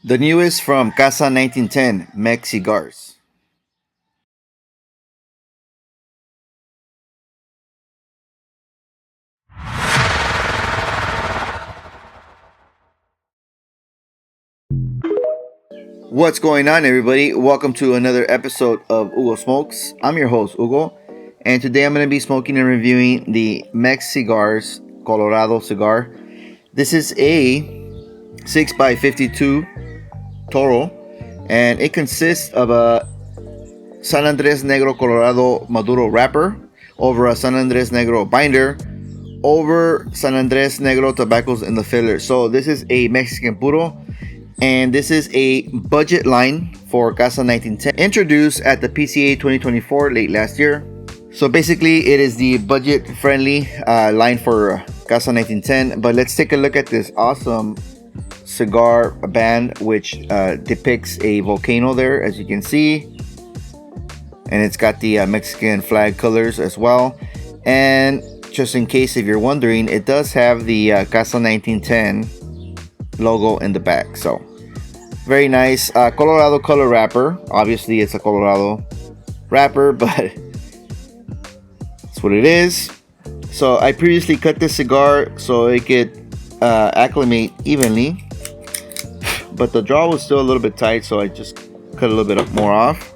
The newest from Casa 1910, Mexigars. What's going on, everybody? Welcome to another episode of Hugo Smokes. I'm your host, Hugo, and today I'm going to be smoking and reviewing the Mexigars Colorado cigar. This is a 6x52 toro, and it consists of a San Andres Negro Colorado Maduro wrapper over a San Andres Negro binder over San Andres Negro tobaccos in the filler. So this is a Mexican puro, and this is a budget line for Casa 1910, introduced at the PCA 2024 late last year. So basically it is the budget friendly line for Casa 1910. But let's take a look at this awesome cigar band, which depicts a volcano there, as you can see, and it's got the Mexican flag colors as well. And just in case if you're wondering, it does have the Casa 1910 logo in the back. So very nice. Colorado color wrapper. Obviously it's a Colorado wrapper, but that's what it is. So I previously cut this cigar so it could acclimate evenly, but the draw was still a little bit tight, so I just cut a little bit more off.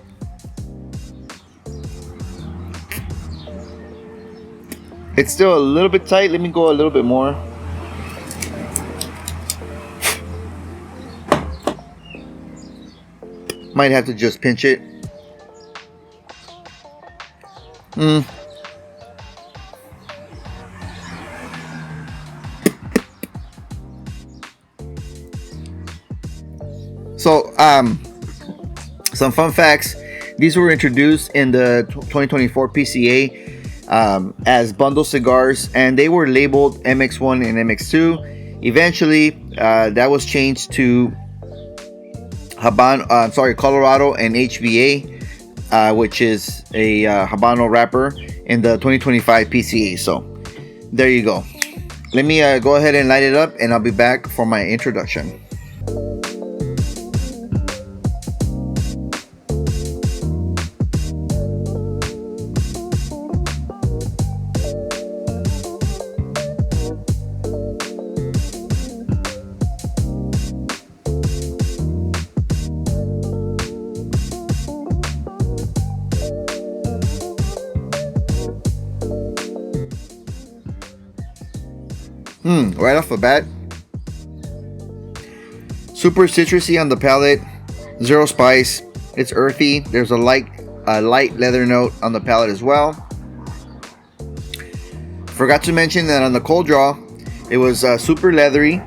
It's still a little bit tight. Let me go a little bit more. Might have to just pinch it. So, some fun facts. These were introduced in the 2024 PCA as bundle cigars, and they were labeled MX1 and MX2. Eventually, that was changed to Habano, Colorado and HVA, which is a Habano wrapper in the 2025 PCA. So, there you go. Let me go ahead and light it up, and I'll be back for my introduction. Right off the bat, super citrusy on the palate, zero spice. It's earthy. There's a light leather note on the palate as well. Forgot to mention that on the cold draw, it was super leathery,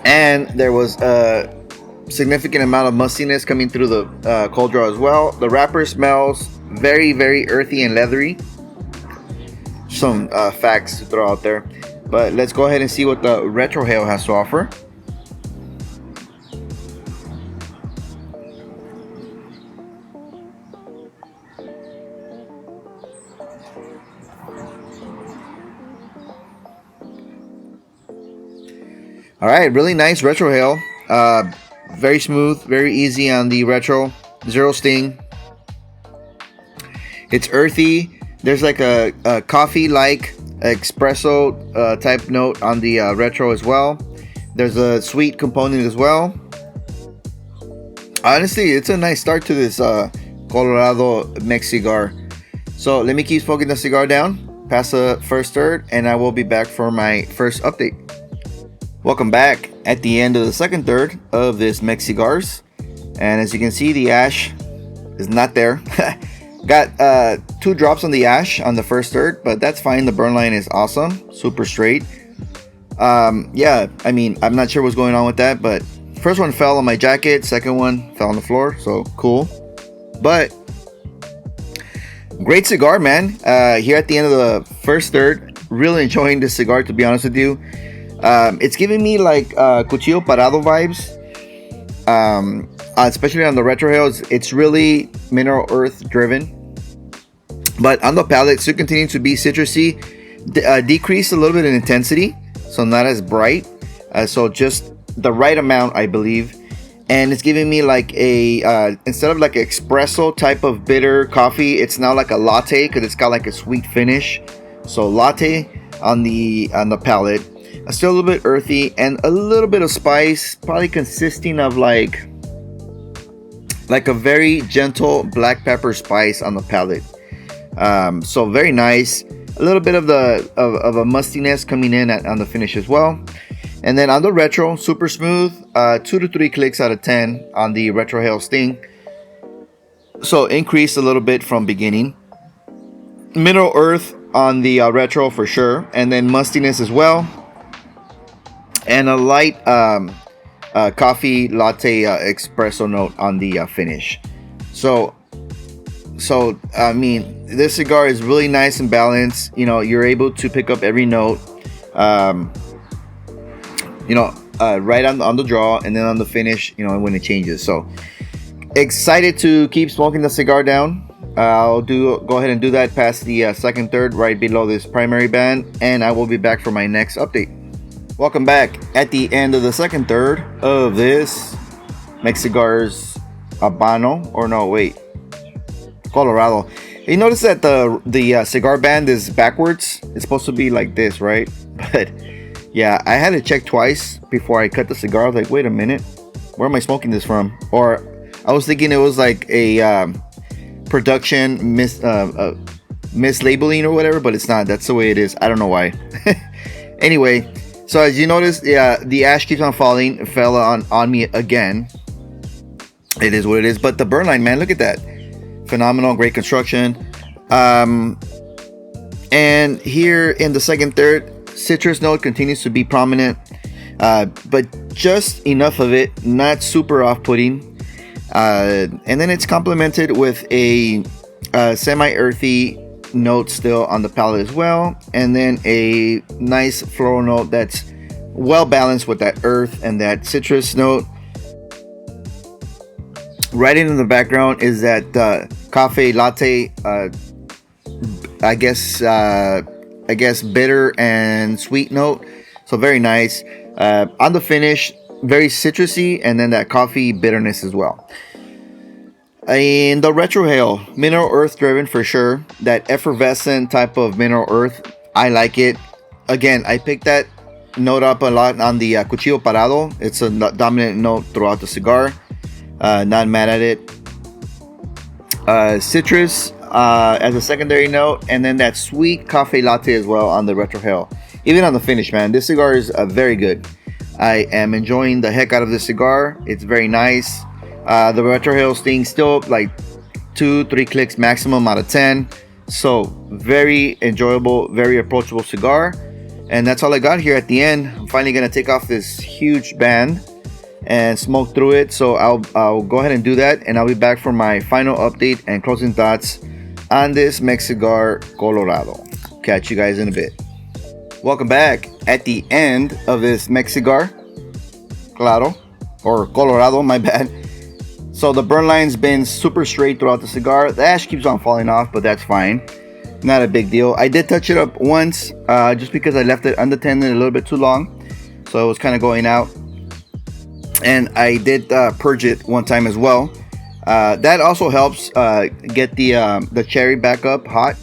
and there was a significant amount of mustiness coming through the cold draw as well. The wrapper smells very, very earthy and leathery. Some facts to throw out there, but let's go ahead and see what the retrohale has to offer. All right, really nice retrohale. Very smooth, very easy on the retro, zero sting. It's earthy. There's like a coffee-like espresso type note on the retro as well. There's a sweet component as well. Honestly, it's a nice start to this Colorado Mexigar. So let me keep smoking the cigar down past the first third, and I will be back for my first update. Welcome back at the end of the second third of this Mexigars, and as you can see, the ash is not there. Got 2 drops on the ash on the first third, but that's fine. The burn line is awesome, super straight. Yeah, I mean, I'm not sure what's going on with that, but first one fell on my jacket, second one fell on the floor, so cool. But great cigar, man. Here at the end of the first third, really enjoying this cigar, to be honest with you. It's giving me like Cuchillo Parado vibes, especially on the retrohale. It's really mineral earth driven, but on the palate still continuing to be citrusy, decreased a little bit in intensity, so not as bright. So just the right amount, I believe. And it's giving me like a instead of like espresso type of bitter coffee, it's now like a latte because it's got like a sweet finish. So latte on the palate. Still a little bit earthy and a little bit of spice, probably consisting of like a very gentle black pepper spice on the palate. So very nice. A little bit of a mustiness coming in on the finish as well. And then on the retro, super smooth, 2 to 3 clicks out of 10 on the retrohale sting. So increased a little bit from beginning. Mineral earth on the retro for sure, and then mustiness as well, and a light coffee latte espresso note on the finish. So I mean, this cigar is really nice and balanced. You know, you're able to pick up every note. Right on the draw, and then on the finish, when it changes. So excited to keep smoking the cigar down. I'll go ahead and do that past the second third, right below this primary band, and I will be back for my next update. Welcome back at the end of the second third of this Mexigars Habano, or no, wait, Colorado. You notice that the cigar band is backwards. It's supposed to be like this, right? But yeah, I had to check twice before I cut the cigar. I was like, wait a minute, where am I smoking this from? Or I was thinking it was like a production mislabeling or whatever, but it's not. That's the way it is. I don't know why. Anyway, so as you notice, the ash keeps on falling. It fell on me again. It is what it is. But the burn line, man, look at that. Phenomenal, great construction. And here in the second third, citrus note continues to be prominent, but just enough of it, not super off-putting. And then it's complemented with a semi-earthy note still on the palate as well, and then a nice floral note that's well balanced with that earth and that citrus note. Right in the background is that cafe latte, I guess bitter and sweet note. So very nice. On the finish, very citrusy, and then that coffee bitterness as well. In the retrohale, mineral earth driven for sure. That effervescent type of mineral earth, I like it. Again, I picked that note up a lot on the Cuchillo Parado. It's a dominant note throughout the cigar. Not mad at it. Citrus as a secondary note, and then that sweet coffee latte as well on the retrohale. Even on the finish, man, this cigar is very good. I am enjoying the heck out of this cigar. It's very nice. The retrohale sting still like 2-3 clicks maximum out of 10. So very enjoyable, very approachable cigar. And that's all I got here at the end. I'm finally gonna take off this huge band and smoke through it. So I'll go ahead and do that, and I'll be back for my final update and closing thoughts on this Mexigar Colorado. Catch you guys in a bit. Welcome back at the end of this Mexigar Claro, or Colorado, my bad. So the burn line's been super straight throughout the cigar. The ash keeps on falling off, but that's fine. Not a big deal. I did touch it up once, just because I left it unattended a little bit too long. So it was kind of going out. And I did purge it one time as well. That also helps get the cherry back up hot.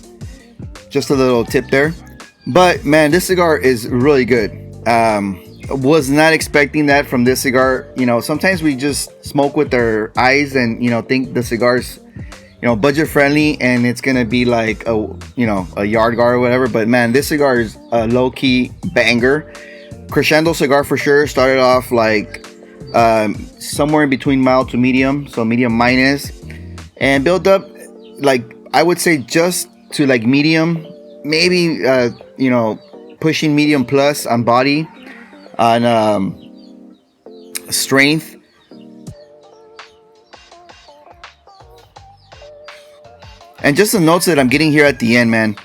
Just a little tip there. But man, this cigar is really good. Was not expecting that from this cigar. Sometimes we just smoke with our eyes and think the cigar's budget friendly and it's gonna be like a yard guard or whatever. But man, this cigar is a low-key banger. Crescendo cigar for sure. Started off like somewhere in between mild to medium, so medium minus, and built up like I would say just to like medium, maybe pushing medium plus on body, on strength. And just the notes that I'm getting here at the end, man.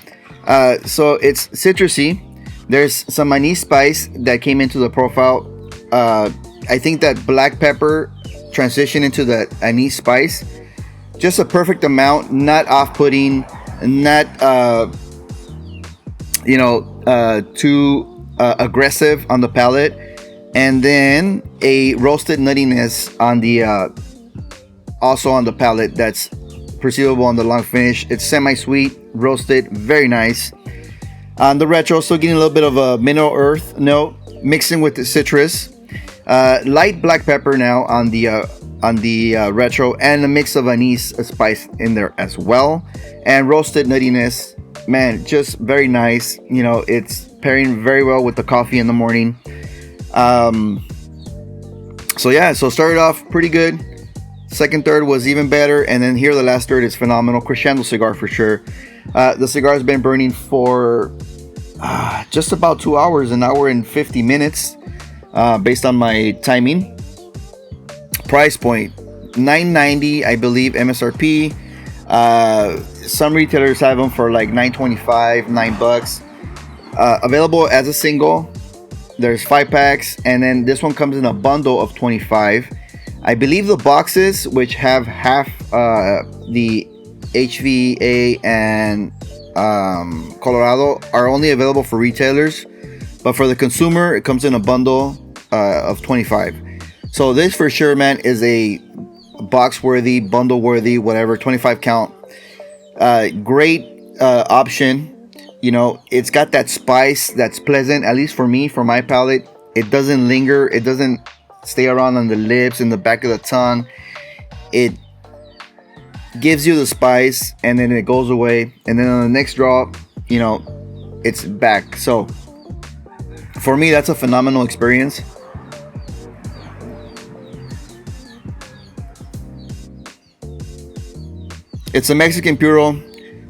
So it's citrusy. There's some anise spice that came into the profile. I think that black pepper transitioned into the anise spice. Just a perfect amount, not off-putting, not too aggressive on the palate. And then a roasted nuttiness on the also on the palate that's perceivable on the long finish. It's semi-sweet, roasted, very nice. On the retro, still getting a little bit of a mineral earth note, mixing with the citrus. Light black pepper now on the retro, and a mix of anise spice in there as well. And roasted nuttiness, man, just very nice. You know, it's pairing very well with the coffee in the morning. So yeah, so started off pretty good. Second third was even better, and then here the last third is phenomenal. Crescendo cigar for sure. The cigar has been burning for just about 2 hours, an hour and 50 minutes, based on my timing. Price point $9.90, I believe, MSRP. Some retailers have them for like $9.25, $9. Available as a single. There's 5 packs, and then this one comes in a bundle of 25. I believe the boxes, which have half the HVA and Colorado, are only available for retailers, but for the consumer it comes in a bundle of 25. So this for sure, man, is a box worthy, bundle worthy, whatever, 25 count. Great option. You know, it's got that spice that's pleasant, at least for me, for my palate. It doesn't linger, it doesn't stay around on the lips, in the back of the tongue. It gives you the spice, and then it goes away, and then on the next draw, you know, it's back. So for me, that's a phenomenal experience. It's a Mexican Puro,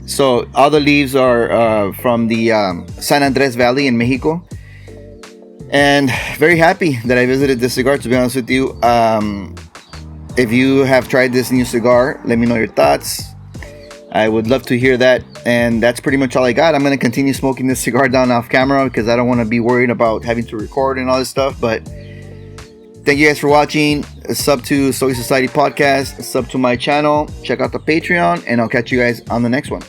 so all the leaves are from the San Andres Valley in Mexico. And very happy that I visited this cigar, to be honest with you. If you have tried this new cigar, let me know your thoughts. I would love to hear that. And that's pretty much all I got. I'm going to continue smoking this cigar down off camera because I don't want to be worried about having to record and all this stuff. But thank you guys for watching. A sub to Soy Society Podcast, a sub to my channel. Check out the Patreon, and I'll catch you guys on the next one.